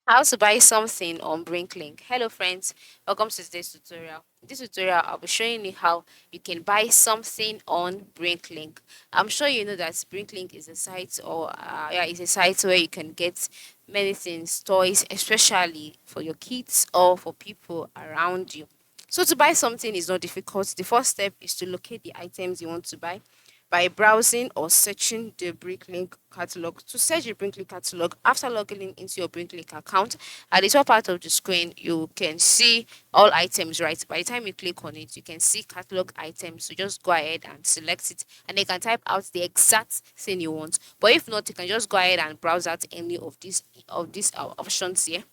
How to buy something on BrickLink. Hello friends, welcome to today's tutorial. In this tutorial, I'll be showing you how you can buy something on BrickLink. I'm sure you know that BrickLink is a site is a site where you can get many things, toys, especially for your kids or for people around you. So to buy something is not difficult. The first step is to locate the items you want to buy by browsing or searching the BrickLink catalog. To search the BrickLink catalog, after logging in into your BrickLink account, at the top part of the screen, you can see all items, right? By the time you click on it, you can see catalog items. So just go ahead and select it, and you can type out the exact thing you want. But if not, you can just go ahead and browse out any of these options here.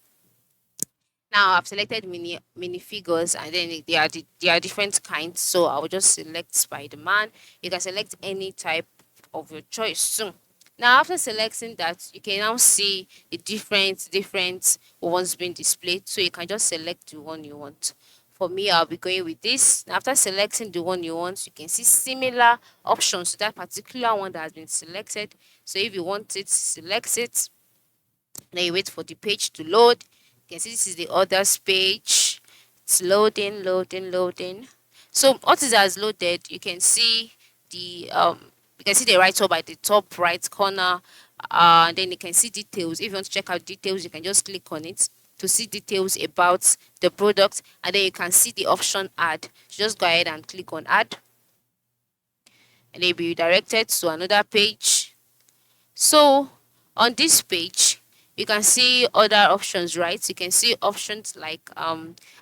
Now I've selected mini figures, and then they are different kinds. So I will just select Spider-Man. You can select any type of your choice. So now after selecting that, you can now see the different ones being displayed. So you can just select the one you want. For me, I'll be going with this. Now, after selecting the one you want, you can see similar options to that particular one that has been selected. So if you want it, select it. Then you wait for the page to load. You can see this is the others page. It's loading. So once it has loaded, you can see the right top by the top right corner. Then you can see details. If you want to check out details, you can just click on it to see details about the product, and then you can see the option add. Just go ahead and click on add, and they'll be redirected to another page. So on this page, you can see other options, right? You can see options like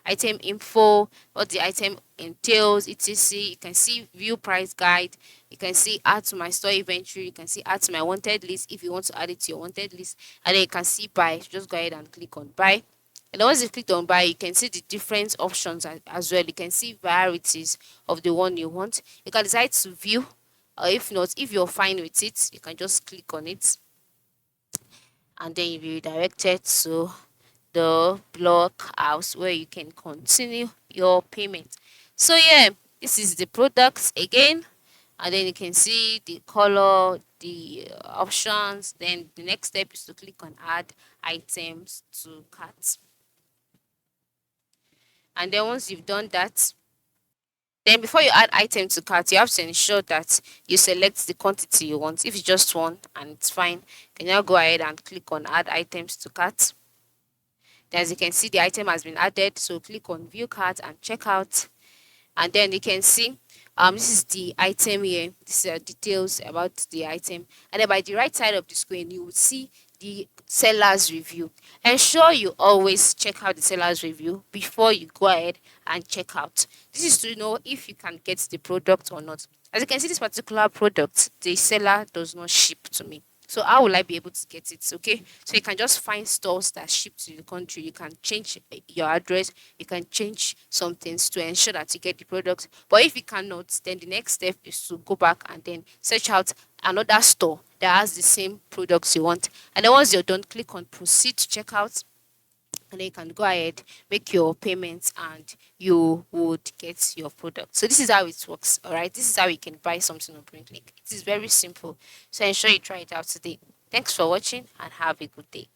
item info, what the item entails, etc. You can see view price guide. You can see add to my store inventory. You can see add to my wanted list if you want to add it to your wanted list. And then you can see buy. Just go ahead and click on buy. And then once you click on buy, you can see the different options as well. You can see varieties of the one you want. You can decide to view, or if not, if you're fine with it, you can just click on it, and then you'll be redirected to the block house where you can continue your payment. So yeah, this is the products again, and then you can see the color, the options. Then the next step is to click on add items to cart. And then once you've done that, then before you add item to cart, you have to ensure that you select the quantity you want. If it's just one and it's fine, you can now go ahead and click on add items to cart. Then as you can see, the item has been added. So click on view cart and checkout. And then you can see this is the item here. This is details about the item. And then by the right side of the screen, you will see the seller's review. Ensure you always check out the seller's review before you go ahead and check out. This is to know if you can get the product or not. As you can see, this particular product, the seller does not ship to me. So how will I be able to get it? Okay, so you can just find stores that ship to the country. You can change your address. You can change some things to ensure that you get the product. But if you cannot, then the next step is to go back and then search out another store that has the same products you want. And then once you're done, click on proceed to checkout, and then you can go ahead, make your payments, and you would get your product. So this is how it works. All right, this is how you can buy something on BrickLink. It is very simple. So ensure you try it out today. Thanks for watching, and have a good day.